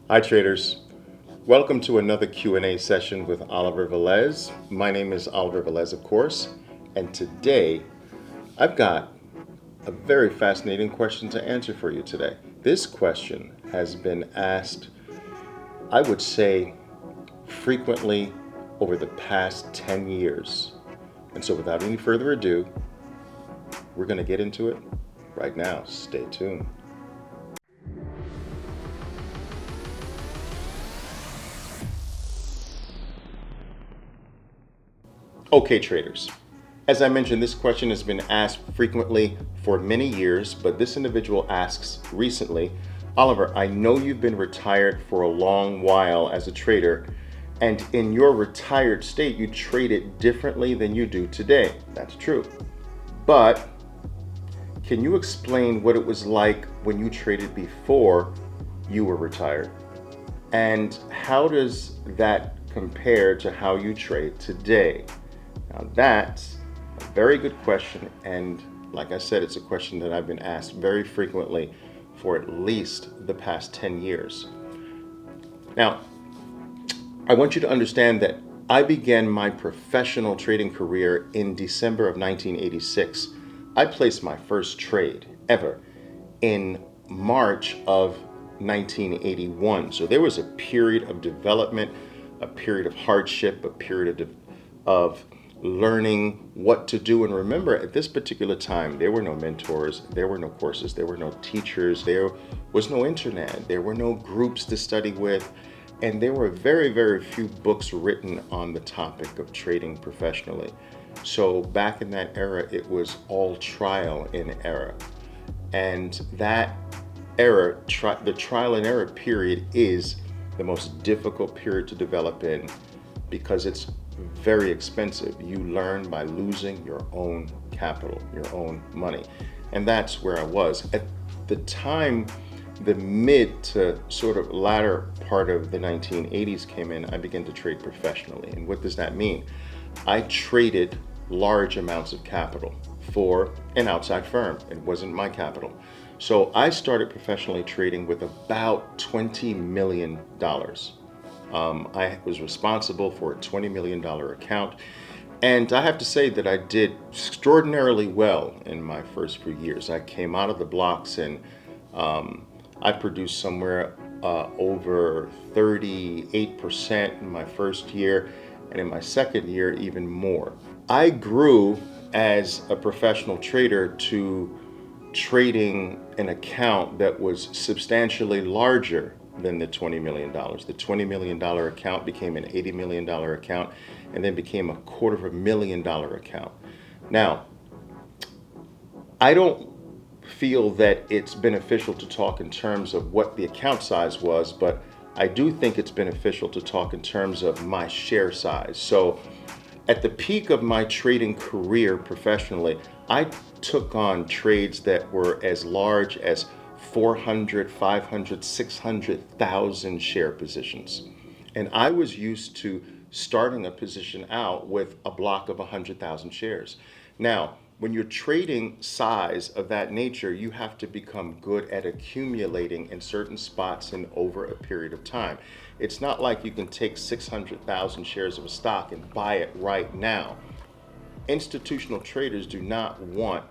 Hi traders, welcome to another Q&A session with Oliver Velez. My name is Oliver Velez, of course, and today I've got a very fascinating question to answer for you today. This question has been asked, I would say, frequently over the past 10 years. And so without any further ado, we're going to get into it right now. Stay tuned. Okay, traders. As I mentioned, this question has been asked frequently for many years, but this individual asks recently, Oliver, I know you've been retired for a long while as a trader, and in your retired state, you traded differently than you do today. That's true. But can you explain what it was like when you traded before you were retired? And how does that compare to how you trade today? Now, that's a very good question. And like I said, it's a question that I've been asked very frequently for at least the past 10 years. Now, I want you to understand that I began my professional trading career in December of 1986. I placed my first trade ever in March of 1981. So there was a period of development, a period of hardship, a period of learning what to do. And remember, at this particular time, there were no mentors, there were no courses, there were no teachers, there was no internet, there were no groups to study with, and there were very, very few books written on the topic of trading professionally. So back in that era, it was all trial and error. And that era, the trial and error period, is the most difficult period to develop in because it's very expensive. You learn by losing your own capital, your own money. And that's where I was. At the time, the mid to sort of latter part of the 1980s came in, I began to trade professionally. And what does that mean? I traded large amounts of capital for an outside firm. It wasn't my capital. So I started professionally trading with about $20 million. I was responsible for a $20 million account. And I have to say that I did extraordinarily well in my first few years. I came out of the blocks and I produced somewhere over 38% in my first year, and in my second year, even more. I grew as a professional trader to trading an account that was substantially larger than the $20 million. The $20 million account became an $80 million account and then became a $250,000 account. Now, I don't feel that it's beneficial to talk in terms of what the account size was, but I do think it's beneficial to talk in terms of my share size. So at the peak of my trading career professionally, I took on trades that were as large as 400, 500, 600,000 share positions. And I was used to starting a position out with a block of 100,000 shares. Now, when you're trading size of that nature, you have to become good at accumulating in certain spots and over a period of time. It's not like you can take 600,000 shares of a stock and buy it right now. Institutional traders do not want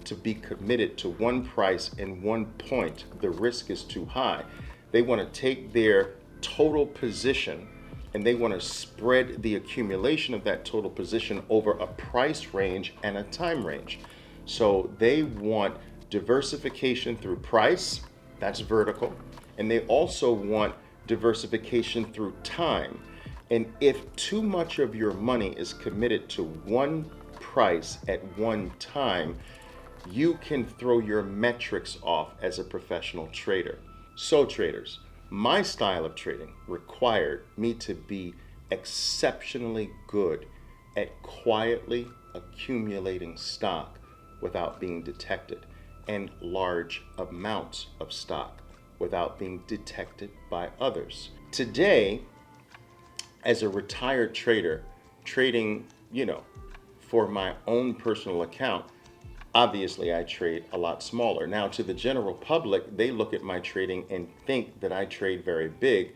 to be committed to one price and one point. The risk is too high. They want to take their total position and they want to spread the accumulation of that total position over a price range and a time range. So they want diversification through price, that's vertical, and they also want diversification through time. And if too much of your money is committed to one price at one time, you can throw your metrics off as a professional trader. So traders, my style of trading required me to be exceptionally good at quietly accumulating stock without being detected, and large amounts of stock without being detected by others. Today, as a retired trader, trading, for my own personal account, Obviously, I trade a lot smaller. Now, to the general public, they look at my trading and think that I trade very big,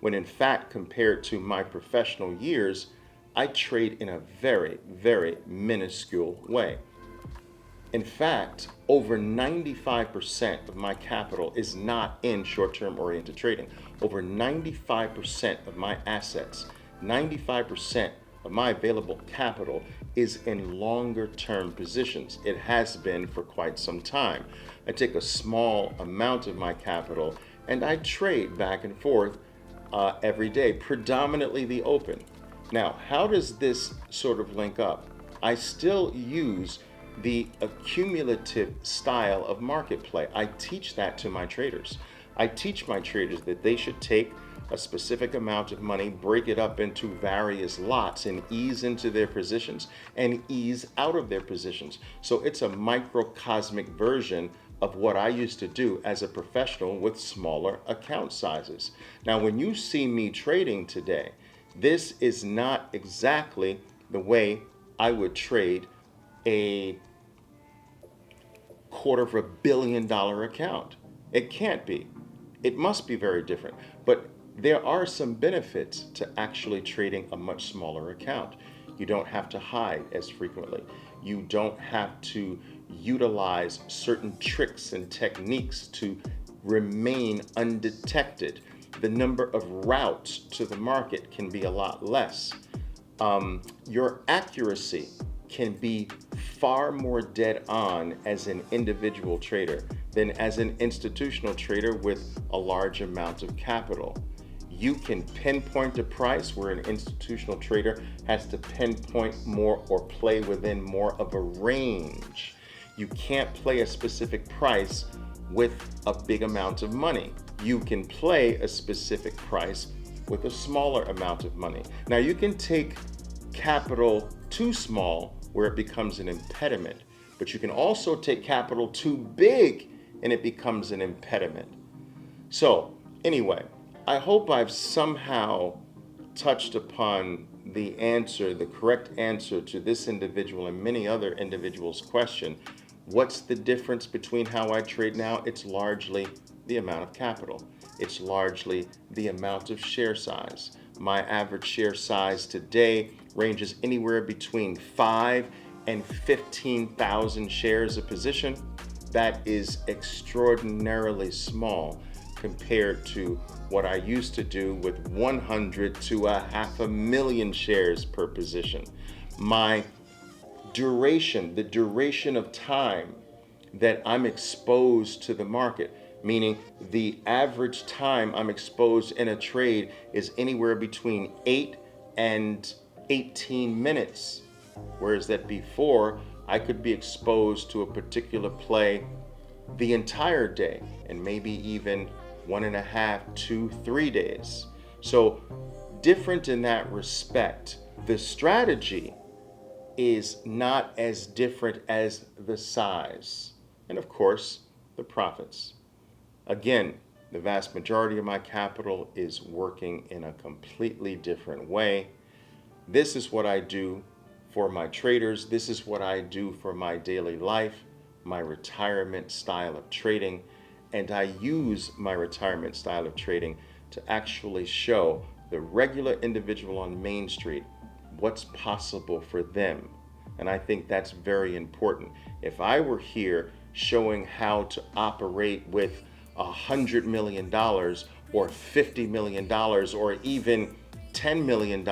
when in fact, compared to my professional years, I trade in a very, very minuscule way. In fact, over 95% of my capital is not in short-term oriented trading. Over 95% of my assets, 95% of my available capital is in longer term positions. It has been for quite some time. I take a small amount of my capital and I trade back and forth every day, predominantly the open. Now, how does this sort of link up? I still use the accumulative style of market play. I teach that to my traders. I teach my traders that they should take a specific amount of money, break it up into various lots, and ease into their positions and ease out of their positions. So it's a microcosmic version of what I used to do as a professional with smaller account sizes. Now, when you see me trading today, this is not exactly the way I would trade a $250 million account. It can't be. It must be very different. But there are some benefits to actually trading a much smaller account. You don't have to hide as frequently. You don't have to utilize certain tricks and techniques to remain undetected. The number of routes to the market can be a lot less. Your accuracy can be far more dead on as an individual trader than as an institutional trader with a large amount of capital. You can pinpoint a price where an institutional trader has to pinpoint more or play within more of a range. You can't play a specific price with a big amount of money. You can play a specific price with a smaller amount of money. Now, you can take capital too small where it becomes an impediment, but you can also take capital too big and it becomes an impediment. So anyway, I hope I've somehow touched upon the answer, the correct answer to this individual and many other individuals' question. What's the difference between how I trade now? It's largely the amount of capital. It's largely the amount of share size. My average share size today ranges anywhere between 5 and 15,000 shares a position. That is extraordinarily small compared to what I used to do with 100 to 500,000 shares per position. My duration, the duration of time that I'm exposed to the market, meaning the average time I'm exposed in a trade is anywhere between 8 and 18 minutes. Whereas that before, I could be exposed to a particular play the entire day and maybe even 1.5 to 3 days. So different in that respect. The strategy is not as different as the size. And of course, the profits. Again, the vast majority of my capital is working in a completely different way. This is what I do for my traders. This is what I do for my daily life, my retirement style of trading. And I use my retirement style of trading to actually show the regular individual on Main Street what's possible for them. And I think that's very important. If I were here showing how to operate with $100 million or $50 million or even $10 million,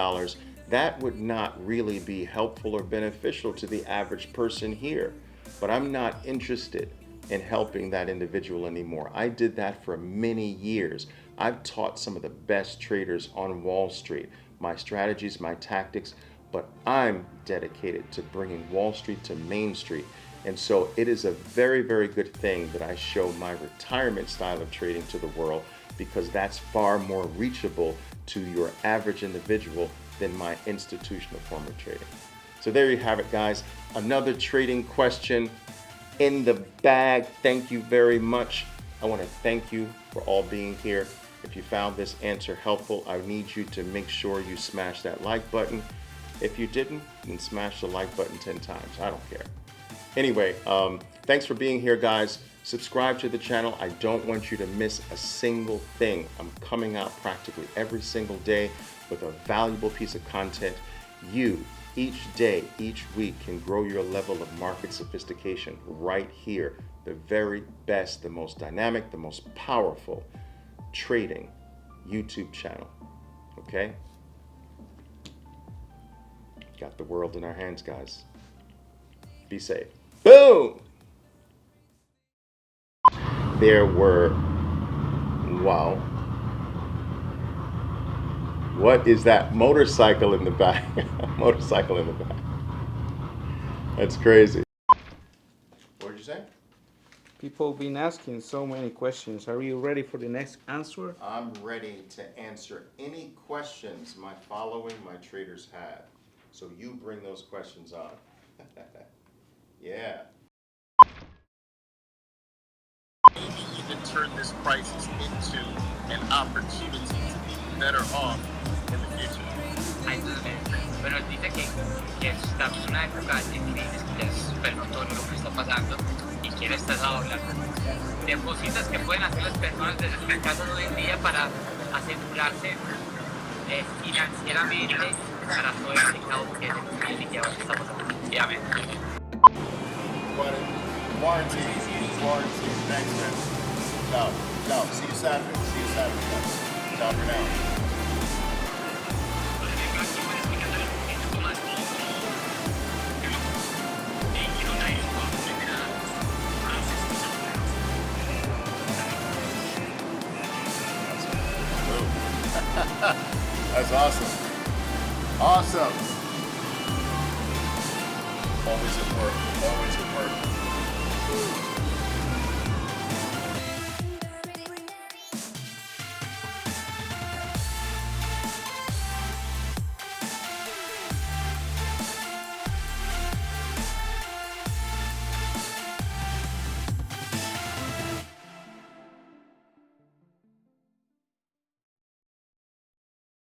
that would not really be helpful or beneficial to the average person here. But I'm not interested in helping that individual anymore. I did that for many years. I've taught some of the best traders on Wall Street my strategies, my tactics, but I'm dedicated to bringing Wall Street to Main Street. And so it is a very, very good thing that I show my retirement style of trading to the world, because that's far more reachable to your average individual than my institutional form of trading. So there you have it, guys. Another trading question in the bag. Thank you very much. I want to thank you for all being here. If you found this answer helpful, I need you to make sure you smash that like button. If you didn't, then smash the like button 10 times. I don't care. Anyway, thanks for being here, guys. Subscribe to the channel. I don't want you to miss a single thing. I'm coming out practically every single day with a valuable piece of content. You, each day, each week, can grow your level of market sophistication right here. The very best, the most dynamic, the most powerful trading YouTube channel. Okay? Got the world in our hands, guys. Be safe. Boom! There were, wow. What is that motorcycle in the back? Motorcycle in the back. That's crazy. What did you say? People have been asking so many questions. Are you ready for the next answer? I'm ready to answer any questions my following, my traders have. So you bring those questions on. Yeah. Maybe even turn this crisis into an opportunity to be better off in the future. Bueno, él dice que estamos en una época de crisis, que es pero no todo lo que está pasando y quiere estar hablando de cositas que pueden hacer las personas desde sus casas hoy en día para asegurarse financieramente para todo el caos que es el que ahora estamos definitivamente. Quarantine. Thanks, man. Ciao. Ciao. See you Saturday. Guys. Ciao for now. That's awesome. Awesome. Always at work.